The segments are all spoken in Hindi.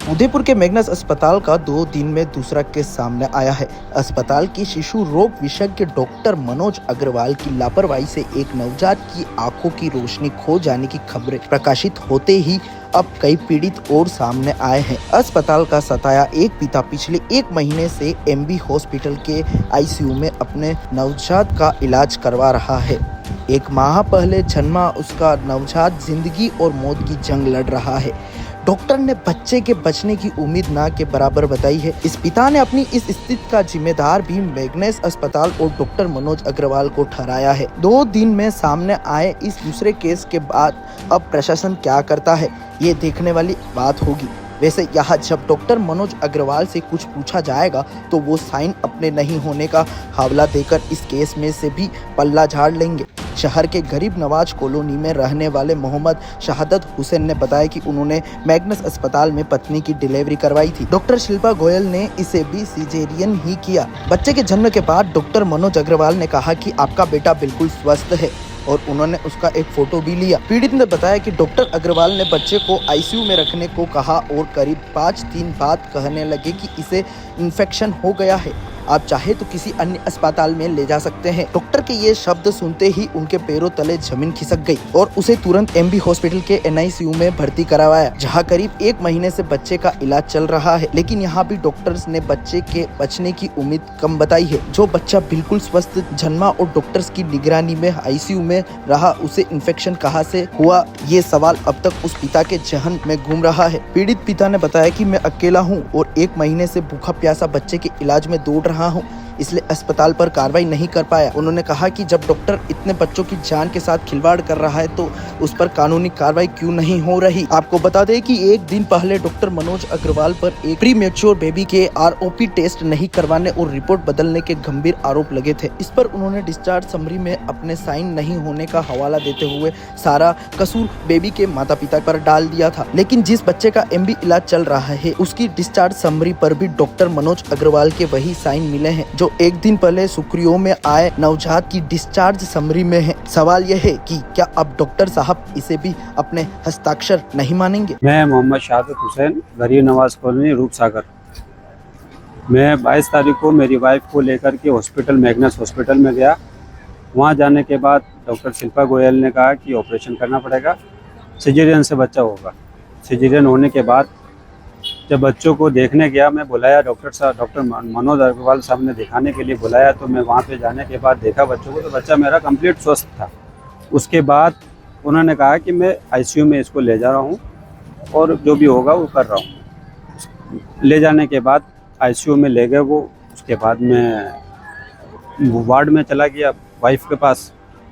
उदयपुर के मैग्नस अस्पताल का 2 दिन में दूसरा केस सामने आया है। अस्पताल के शिशु रोग विशेषज्ञ डॉक्टर मनोज अग्रवाल की लापरवाही से एक नवजात की आंखों की रोशनी खो जाने की खबरें प्रकाशित होते ही अब कई पीड़ित और सामने आए हैं। अस्पताल का सताया एक पिता पिछले 1 महीने से एमबी हॉस्पिटल के आईसीयू में अपने नवजात का इलाज करवा रहा है। 1 माह पहले जन्मा उसका नवजात जिंदगी और मौत की जंग लड़ रहा है। डॉक्टर ने बच्चे के बचने की उम्मीद ना के बराबर बताई है। इस पिता ने अपनी इस स्थिति का जिम्मेदार भी मैग्नस अस्पताल और डॉक्टर मनोज अग्रवाल को ठहराया है। 2 दिन में सामने आए इस दूसरे केस के बाद अब प्रशासन क्या करता है, ये देखने वाली बात होगी। वैसे यहाँ जब डॉक्टर मनोज अग्रवाल से कुछ पूछा जाएगा तो वो साइन अपने नहीं होने का हवाला देकर इस केस में से भी पल्ला झाड़ लेंगे। शहर के गरीब नवाज कॉलोनी में रहने वाले मोहम्मद शहादत हुसैन ने बताया कि उन्होंने मैग्नस अस्पताल में पत्नी की डिलीवरी करवाई थी। डॉक्टर शिल्पा गोयल ने इसे भी सिजेरियन ही किया। बच्चे के जन्म के बाद डॉक्टर मनोज अग्रवाल ने कहा कि आपका बेटा बिल्कुल स्वस्थ है और उन्होंने उसका एक फोटो भी लिया। पीड़ित ने बताया कि डॉक्टर अग्रवाल ने बच्चे को आईसीयू में रखने को कहा और करीब 5 दिन बाद कहने लगे कि इसे इन्फेक्शन हो गया है, आप चाहे तो किसी अन्य अस्पताल में ले जा सकते हैं। डॉक्टर के ये शब्द सुनते ही उनके पैरों तले जमीन खिसक गई और उसे तुरंत एमबी हॉस्पिटल के एनआईसीयू में भर्ती करवाया, जहां करीब 1 महीने से बच्चे का इलाज चल रहा है। लेकिन यहाँ भी डॉक्टर्स ने बच्चे के बचने की उम्मीद कम बताई है। जो बच्चा बिल्कुल स्वस्थ जन्मा और डॉक्टर्स की निगरानी में आईसीयू में रहा, उसे इन्फेक्शन कहाँ से हुआ, ये सवाल अब तक उस पिता के जहन में घूम रहा है। पीड़ित पिता ने बताया कि मैं अकेला हूँ और 1 महीने से भूखा प्यासा बच्चे के इलाज में दौड़ रहा हूँ, इसलिए अस्पताल पर कार्रवाई नहीं कर पाया। उन्होंने कहा कि जब डॉक्टर इतने बच्चों की जान के साथ खिलवाड़ कर रहा है तो उस पर कानूनी कार्रवाई क्यों नहीं हो रही। आपको बता दें कि 1 दिन पहले डॉक्टर मनोज अग्रवाल पर एक प्री मैच्योर बेबी के आरओपी टेस्ट नहीं करवाने और रिपोर्ट बदलने के गंभीर आरोप लगे थे। इस पर उन्होंने डिस्चार्ज समरी में अपने साइन नहीं होने का हवाला देते हुए सारा कसूर बेबी के माता पिता पर डाल दिया था। लेकिन जिस बच्चे का एमबी इलाज चल रहा है, उसकी डिस्चार्ज समरी पर भी डॉक्टर मनोज अग्रवाल के वही साइन मिले हैं जो 1 दिन पहले सुर्खियों में आए नवजात की डिस्चार्ज समरी में है। सवाल यह है कि क्या अब डॉक्टर साहब इसे भी अपने हस्ताक्षर नहीं मानेंगे। मैं मोहम्मद शहादत हुसैन, गरीब नवाज कॉलोनी, रूपसागर। मैं 22 तारीख को मेरी वाइफ को लेकर के हॉस्पिटल मैग्नस हॉस्पिटल में गया। वहां जाने के बाद डॉक्टर शिल्पा गोयल ने कहा कि ऑपरेशन करना पड़ेगा, सिजेरियन से बच्चा होगा। सिजेरियन होने के बाद जब बच्चों को देखने गया, मैं बुलाया डॉक्टर मनोज अग्रवाल साहब ने दिखाने के लिए बुलाया, तो मैं वहाँ पे जाने के बाद देखा बच्चों को, तो बच्चा मेरा कंप्लीट स्वस्थ था। उसके बाद उन्होंने कहा कि मैं आईसीयू में इसको ले जा रहा हूँ और जो भी होगा वो कर रहा हूँ। ले जाने के बाद आईसीयू में ले गए वो। उसके बाद मैं वार्ड में चला गया वाइफ के पास।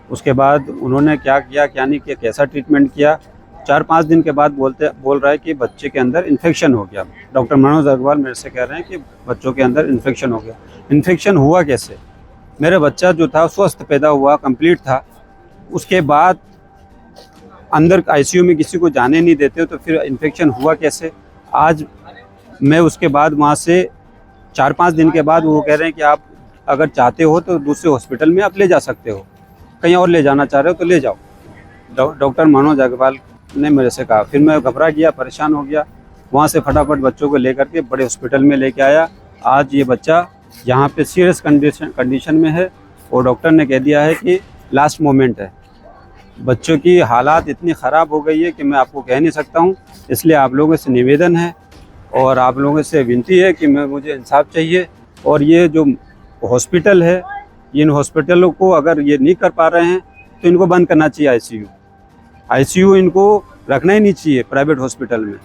उसके बाद उन्होंने क्या किया, क्या नहीं किया, कैसा ट्रीटमेंट किया, 4-5 दिन के बाद बोल रहा है कि बच्चे के अंदर इन्फेक्शन हो गया। डॉक्टर मनोज अग्रवाल मेरे से कह रहे हैं कि बच्चों के अंदर इन्फेक्शन हो गया। इन्फेक्शन हुआ कैसे? मेरा बच्चा जो था स्वस्थ पैदा हुआ, कंप्लीट था। उसके बाद अंदर आईसीयू में किसी को जाने नहीं देते, तो फिर इन्फेक्शन हुआ कैसे? आज मैं उसके बाद वहाँ से 4-5 दिन के बाद वो कह रहे हैं कि आप अगर चाहते हो तो दूसरे हॉस्पिटल में आप ले जा सकते हो, कहीं और ले जाना चाह रहे हो तो ले जाओ। डॉक्टर मनोज अग्रवाल ने मेरे से कहा। फिर मैं घबरा गया, परेशान हो गया। वहाँ से फटाफट बच्चों को लेकर के बड़े हॉस्पिटल में लेके आया। आज ये बच्चा यहाँ पे सीरियस कंडीशन में है और डॉक्टर ने कह दिया है कि लास्ट मोमेंट है। बच्चों की हालात इतनी ख़राब हो गई है कि मैं आपको कह नहीं सकता हूँ। इसलिए आप लोगों से निवेदन है और आप लोगों से विनती है कि मुझे इंसाफ चाहिए। और ये जो हॉस्पिटल है, इन हॉस्पिटलों को अगर ये नहीं कर पा रहे हैं तो इनको बंद करना चाहिए। आईसीयू इनको रखना ही नहीं चाहिए प्राइवेट हॉस्पिटल में।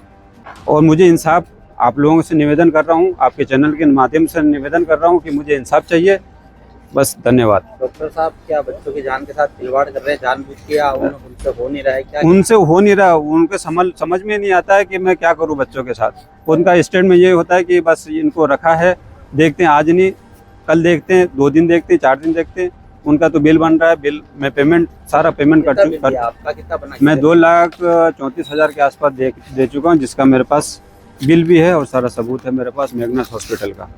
और मुझे इंसाफ, आप लोगों से निवेदन कर रहा हूँ, आपके चैनल के माध्यम से निवेदन कर रहा हूँ कि मुझे इंसाफ चाहिए। बस, धन्यवाद। डॉक्टर साहब क्या बच्चों की जान के साथ खिलवाड़ कर रहे हैं जानबूझ के, या उनसे हो नहीं रहा है? क्या उनसे हो नहीं रहा, उनके समझ में नहीं आता है कि मैं क्या करूँ बच्चों के साथ। उनका स्टेट में ये होता है कि बस इनको रखा है, देखते हैं, आज नहीं कल देखते हैं, 2 दिन देखते हैं, 4 दिन देखते हैं। उनका तो बिल बन रहा है, बिल मैं सारा पेमेंट कर चुका। आपका कितना बना? मैं 2,34,000 के आसपास दे चुका हूँ, जिसका मेरे पास बिल भी है और सारा सबूत है मेरे पास मैग्नस हॉस्पिटल का।